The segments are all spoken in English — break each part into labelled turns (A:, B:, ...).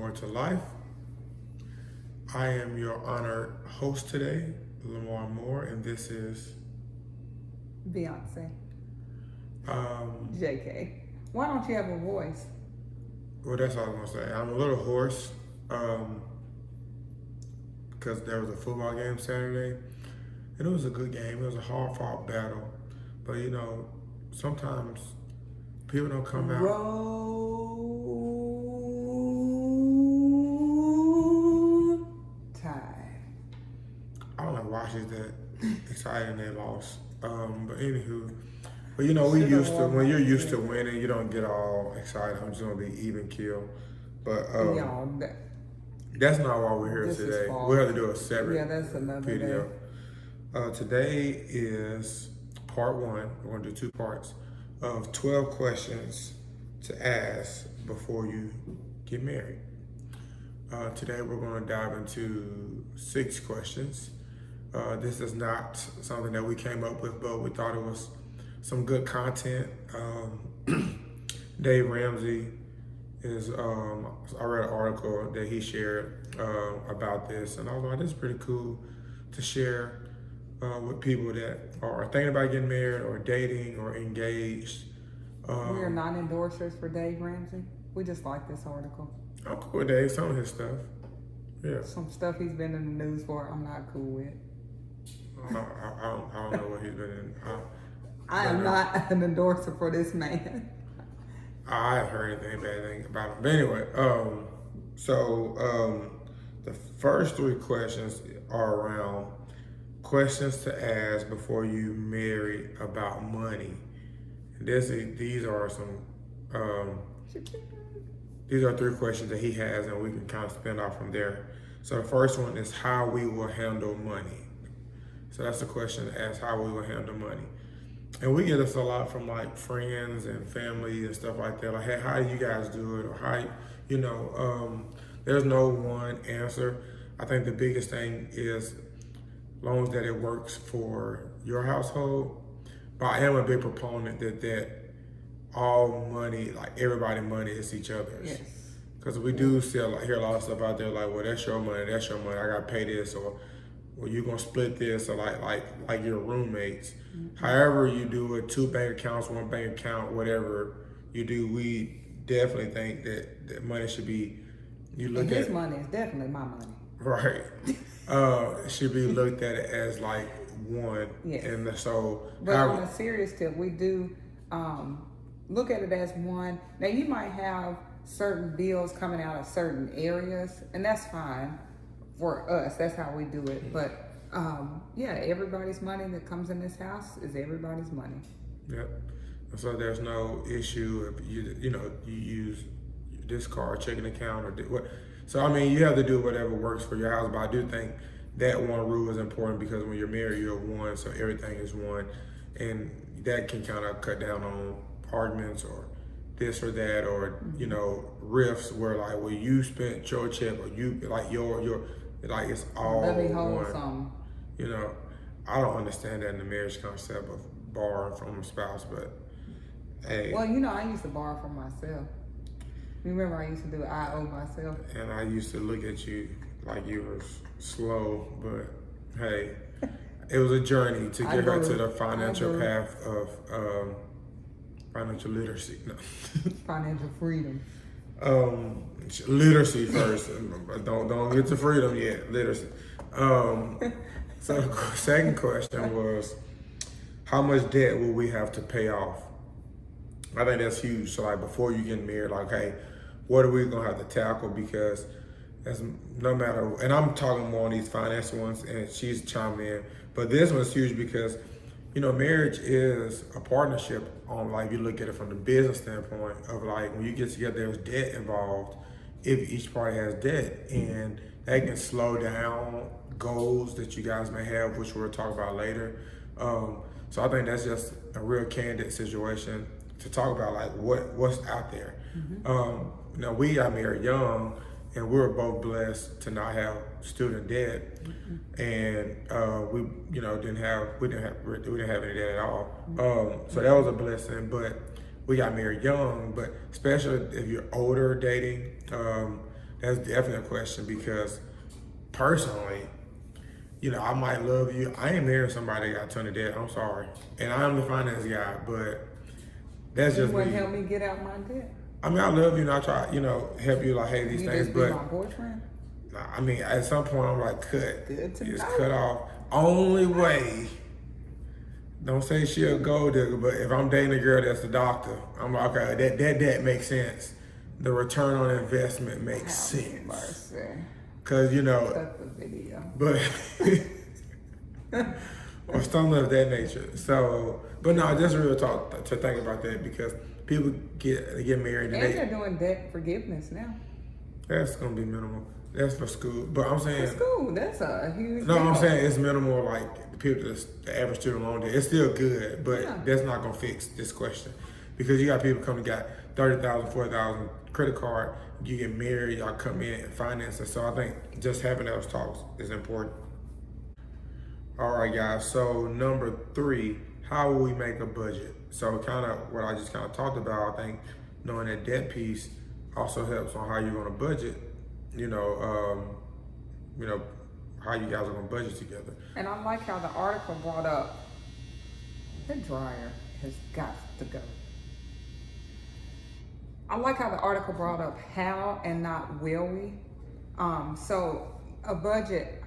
A: more to life. I am your honored host today, Lamar Moore, and this is
B: Beyonce.
A: um,
B: JK. Why don't you have a voice?
A: well, that's all I'm gonna say. I'm a little hoarse because there was a football game Saturday, and it was a good game. It was a hard-fought battle, but sometimes people don't come out.
B: Roll Tide.
A: I don't know why she's that excited and they lost. But anywho, we used to when you're used to winning, you don't get all excited. I'm just gonna be even keel. But
B: Y'all,
A: that's not why we're here
B: this is
A: today.
B: false.
A: We'll have to do a separate
B: that's another
A: video.
B: day.
A: Today is part one. We're gonna do two parts of 12 questions to ask before you get married. Today we're going to dive into 6 questions. This is not something that we came up with, but we thought it was some good content. Dave Ramsey is, I read an article that he shared about this, and I was like, this is pretty cool to share with people that are thinking about getting married or dating or engaged.
B: We are not endorsers for Dave Ramsey. We just like this article.
A: I'm cool with Dave, some of his stuff. Yeah.
B: Some stuff he's been in the news for, I'm not cool with.
A: I don't know what he's been in.
B: I am not an endorser for this man.
A: I haven't heard anything bad thing about him. But anyway, the first 3 questions are around questions to ask before you marry about money. And these are 3 questions that he has, and we can kind of spin off from there. So the first one is how we will handle money. So that's the question to ask, how we will handle money. And we get this a lot from like friends and family and stuff like that. Like, hey, how do you guys do it? Or how, there's no one answer. I think the biggest thing is, as long as that it works for your household. But I am a big proponent that all money, like everybody money is each other's.
B: Yes.
A: Because we do hear a lot of stuff out there like, well, that's your money, I gotta pay this, or well, you're gonna split this, or like your roommates. Mm-hmm. However you do it, 2 bank accounts, 1 bank account, whatever you do, we definitely think that money should be,
B: his money is definitely my money.
A: Right. It should be looked at as like one.
B: Yes.
A: And so.
B: But on a serious tip, we do look at it as one. Now you might have certain bills coming out of certain areas, and that's fine for us. That's how we do it. But everybody's money that comes in this house is everybody's money.
A: Yep. So there's no issue if you use this card, checking account, or what. So I mean, you have to do whatever works for your house. But I do think that one rule is important, because when you're married, you're one, so everything is one, and that can kind of cut down on arguments or this or that, or riffs where like, well, you spent your check, or you like your like it's all
B: Let me hold
A: one.
B: some.
A: I don't understand that in the marriage concept of borrowing from a spouse, but hey.
B: Well, I used to borrow from myself. Remember, I used to do I owe myself.
A: And I used to look at you like you were slow, but hey, it was a journey to get her to the financial path of financial literacy. No.
B: Financial freedom.
A: Literacy first. Don't get to freedom yet. Literacy. So the second question was, how much debt will we have to pay off? I think that's huge. So like, before you get married, like, hey, what are we gonna have to tackle? Because that's no matter, and I'm talking more on these finance ones, and she's chiming in, but this one's huge because marriage is a partnership on, like, you look at it from the business standpoint of, like, when you get together, there's debt involved if each party has debt, and that can slow down goals that you guys may have, which we'll talk about later. So I think that's just a real candid situation to talk about, like, what's out there. Mm-hmm. We got married young, and we were both blessed to not have student debt, mm-hmm. and we didn't have any debt at all. Mm-hmm. So that was a blessing. But we got married young. But especially if you're older dating, That's definitely a question because personally, you know, I might love you. I ain't marrying somebody that got a ton of debt. I'm sorry. And I'm the finance guy, but that's
B: You
A: just
B: wouldn't
A: me.
B: help me get out my debt.
A: I mean, I love you and I try, you know, help you like, hey, these
B: You
A: things,
B: just be
A: but
B: my boyfriend.
A: I mean, at some point, I'm like, cut.
B: Good to
A: It's
B: know.
A: cut off. Only way. Don't say she a gold digger, but if I'm dating a girl that's a doctor, I'm like, okay, that makes sense. The return on investment makes sense.
B: Mercy.
A: Cause you know,
B: Cut the video.
A: but or something of that nature. So, but no, just real talk to think about that because people get married
B: And they're doing debt forgiveness now.
A: that's gonna be minimal. That's for school, but I'm saying
B: For school, that's a huge
A: no,
B: deal.
A: I'm saying it's minimal. Like the people, the average student loan debt, it's still good, but
B: Yeah.
A: that's not gonna fix this question because you got people coming got 30,000, 40,000 credit card. You get married, y'all come in and finance it. So I think just having those talks is important. All right, guys. So number 3, how will we make a budget? So kind of what I just kind of talked about. I think knowing that debt piece also helps on how you're going to budget. You know how you guys are going to budget together.
B: And I like how the article brought up the dryer has got to go. I like how the article brought up how and not will we. So a budget,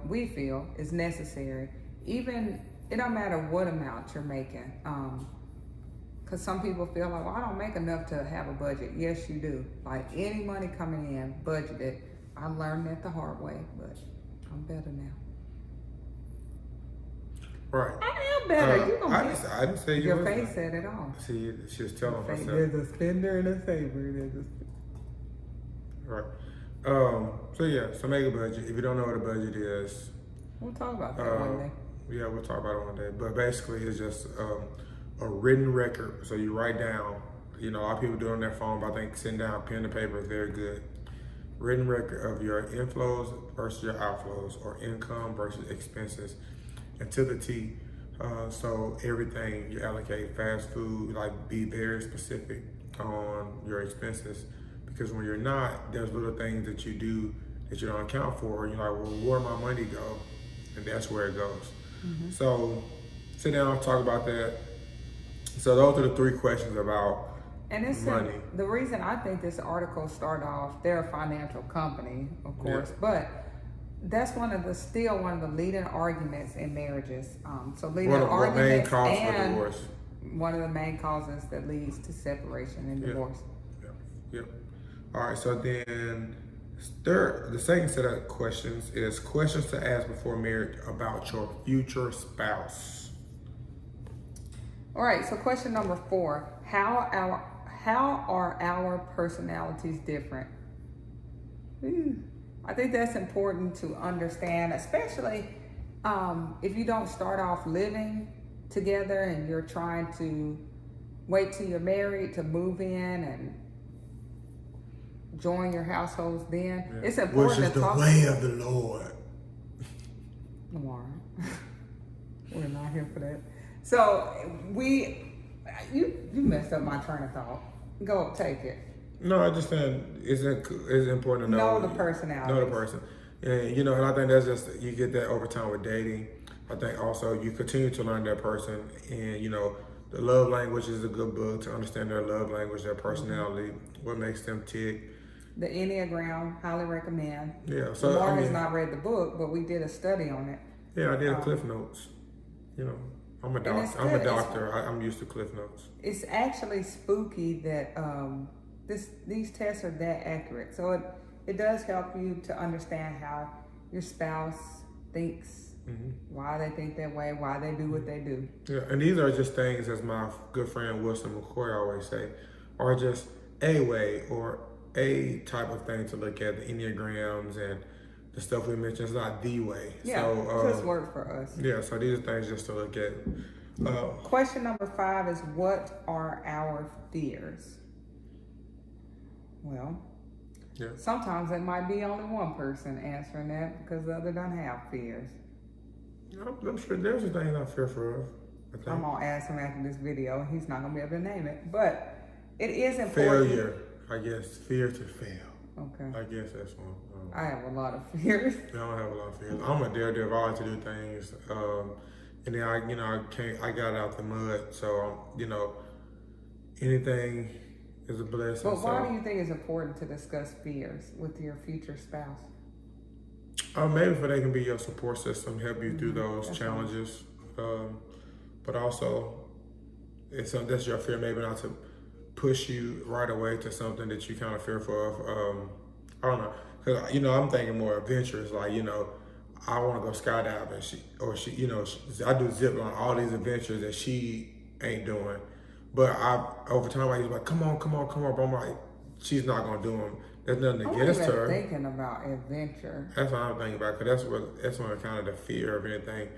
B: we feel, is necessary. Even, it don't matter what amount you're making. Because some people feel like, well, I don't make enough to have a budget. Yes, you do. Like any money coming in, budget it. I learned that the hard way, but I'm better now.
A: Right.
B: I am better. You gonna
A: I didn't say you
B: Your
A: wasn't.
B: face said it all.
A: See, she was telling herself.
B: There's a spender and a saver.
A: Right. So yeah, so make a budget. If you don't know what a budget is,
B: We'll talk about that one day.
A: yeah, we'll talk about it one day. But basically, it's just a written record. So you write down. You know, a lot of people do it on their phone, but I think sitting down pen and paper is very good. Written record of your inflows versus your outflows, or income versus expenses, and to the T. So everything you allocate, fast food, like be very specific on your expenses. Because when you're not, there's little things that you do that you don't account for. You're like, well, where my money go? And that's where it goes. Mm-hmm. So sit down, talk about that. So those are the 3 questions about money.
B: The reason I think this article started off, they're a financial company, of course, but that's still one of the leading arguments in marriages. So leading arguments
A: main cause for divorce.
B: One of the main causes that leads to separation and divorce.
A: Yep. All right, so then the second set of questions is questions to ask before marriage about your future spouse.
B: All right, so question number 4, how are our personalities different? I think that's important to understand, especially if you don't start off living together and you're trying to wait till you're married to move in and join your households then. Yeah. It's important to talk.
A: Which is the way of the Lord.
B: Lamar, we're not here for that. So you messed up my train of thought. Go take it.
A: No, I just saying it's important to
B: know the personality.
A: Know the person. And you know, and I think that's just, you get that over time with dating. I think also you continue to learn that person, and you know, the love language is a good book to understand their love language, their personality, what makes them tick.
B: The Enneagram, highly recommend.
A: Yeah, so
B: Lamar has not read the book, but we did a study on it.
A: Yeah, I did Cliff Notes. You know, I'm a doctor. I'm used to Cliff Notes.
B: It's actually spooky that these tests are that accurate. So it does help you to understand how your spouse thinks, why they think that way, why they do what they do.
A: Yeah, and these are just things, as my good friend Wilson McCoy always say, are just a way or a type of thing to look at. The Enneagrams and the stuff we mentioned is not the way.
B: Yeah,
A: so,
B: just work for us.
A: Yeah, so these are things just to look at.
B: Question number 5 is, what are our fears? Well, sometimes it might be only one person answering that because the other doesn't have fears.
A: I'm sure there's a thing I'm fearful of.
B: I'm going to ask him after this video. He's not going to be able to name it. But it is important.
A: Failure, I guess. Fear to fail.
B: Okay.
A: I guess that's one.
B: I have a lot of fears.
A: I don't have a lot of fears. I'm a daredevil. I like to do things. And then I got out the mud. So, anything is a blessing.
B: But why do you think it's important to discuss fears with your future spouse?
A: Maybe for they can be your support system, help you through those challenges. But also, that's your fear, maybe not to push you right away to something that you kind of fearful of. I don't know, because I'm thinking more adventurous. Like I want to go skydiving. I do zip line, all these adventures that she ain't doing. But over time I was like, come on. But I'm like, she's not gonna do them. There's nothing against her.
B: I'm thinking about adventure.
A: That's what I'm thinking about, because that's when kind of the fear of anything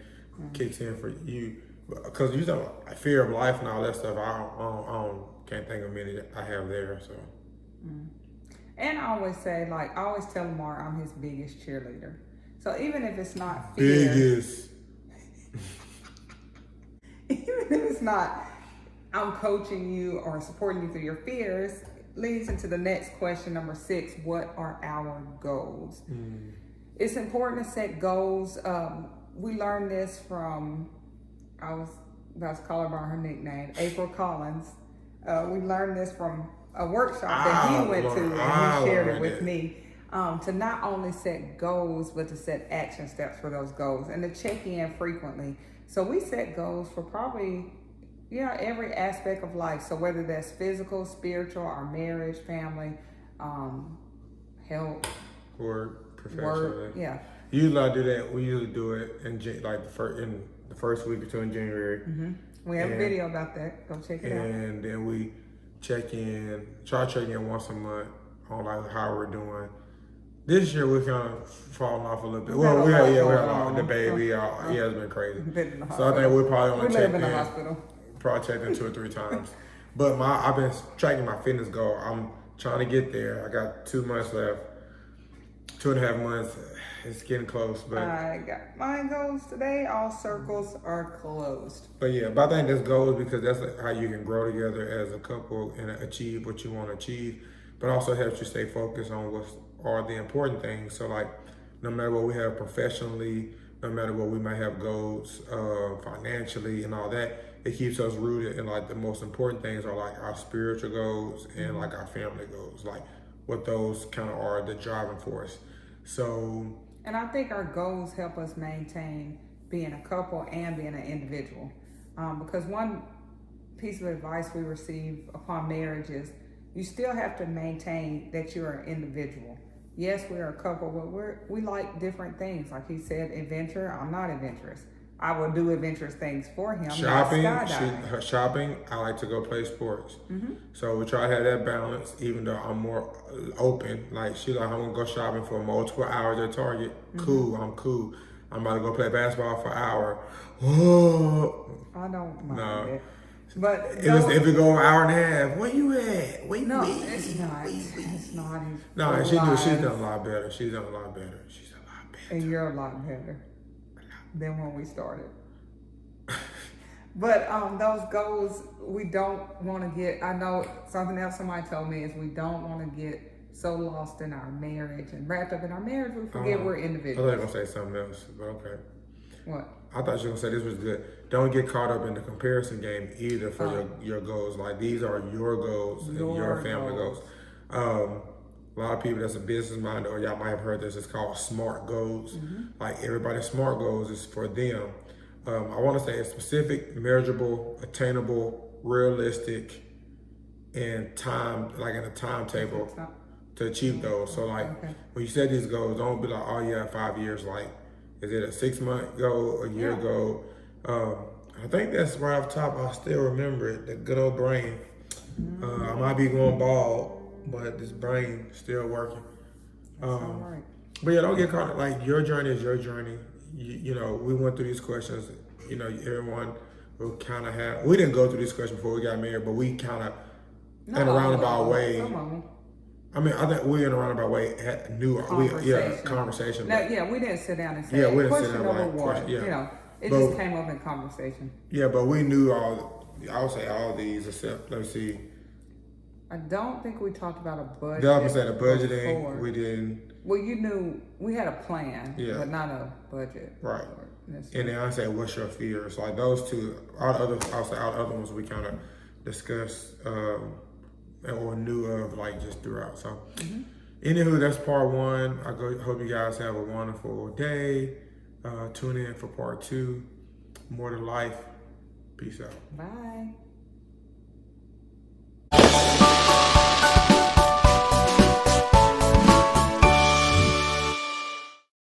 A: kicks in for you. Because you know, fear of life and all that stuff, I can't think of many that I have there. So.
B: And I always say, I always tell Lamar I'm his biggest cheerleader. So even if it's not fear,
A: biggest,
B: even if it's not, I'm coaching you or supporting you through your fears, leads into the next question, number 6. What are our goals? It's important to set goals. We learned this from, I was about to call her by her nickname, April Collins. We learned this from a workshop that he went to, and he shared it with me. To not only set goals, but to set action steps for those goals and to check in frequently. So we set goals for probably every aspect of life. So whether that's physical, spiritual, our marriage, family, health,
A: work, professionally.
B: Yeah.
A: Usually I do that. We usually do it in the first week or two in January.
B: We have a video about that. Go check it out.
A: And then we try to check in once a month on how we're doing. This year we're kind of falling off a little bit. Well, we had the baby. It's been crazy. So I think we're probably only checked in the hospital. Probably checked in 2 or 3 times. But I've been tracking my fitness goal. I'm trying to get there. I got 2 months left. 2.5 months. It's getting close. But
B: I got my goals today. All circles are closed.
A: But I think that's goals because that's how you can grow together as a couple and achieve what you want to achieve. But also helps you stay focused on what are the important things. So no matter what we have professionally, no matter what we might have goals financially and all that, it keeps us rooted in the most important things are our spiritual goals and our family goals, what those kind of are the driving force. So.
B: And I think our goals help us maintain being a couple and being an individual. Because one piece of advice we receive upon marriage is you still have to maintain that you're an individual. Yes, we're a couple, but we like different things. Like he said, adventure. I'm not adventurous. I will do adventurous things for him.
A: Shopping. I like to go play sports. So we try to have that balance, even though I'm more open. She's like, I'm gonna go shopping for multiple hours at Target. Cool, I'm cool. I'm about to go play basketball for an hour. Whoa.
B: I don't mind it. But
A: if it go an hour and a half, where you at?
B: It's not. It's not.
A: No, she's done a lot better. She's done a lot better.
B: And you're a lot better than when we started. But those goals, we don't want to get. I know something else somebody told me is we don't want to get so lost in our marriage and wrapped up in our marriage we forget we're individuals.
A: I thought you were gonna say something else, but okay.
B: What?
A: I thought you were gonna say this was good. Don't get caught up in the comparison game either for your goals. These are your goals and your family goals. A lot of people that's a business minded, or y'all might have heard this, it's called SMART goals. Everybody's SMART goals is for them. I want to say it's specific, measurable, attainable, realistic, and time, in a timetable to achieve those. So when you set these goals, don't be 5 years. Is it a 6-month goal, a year goal? I think that's right off the top. I still remember it, the good old brain. I might be going bald, but this brain still working.
B: Right.
A: But don't get caught. Your journey is your journey. We went through these questions. Everyone will kind of have. We didn't go through these questions before we got married, but we kind of, in a roundabout way. I think we in a roundabout way knew conversation.
B: No, we didn't sit down and say
A: we didn't sit down
B: it just came up in conversation.
A: Yeah, but we knew I would say all these except, let me see.
B: I don't think we talked about a budget.
A: The other said a budgeting.
B: before.
A: We didn't.
B: Well, you knew we had a plan,
A: Yeah.
B: but not a budget.
A: Right.
B: That's
A: And then I said, what's your fears? Like those two, all the other ones we kind of discussed or knew of like just throughout. So, anywho, that's part one. Hope you guys have a wonderful day. Tune in for part two. More to life. Peace out.
B: Bye.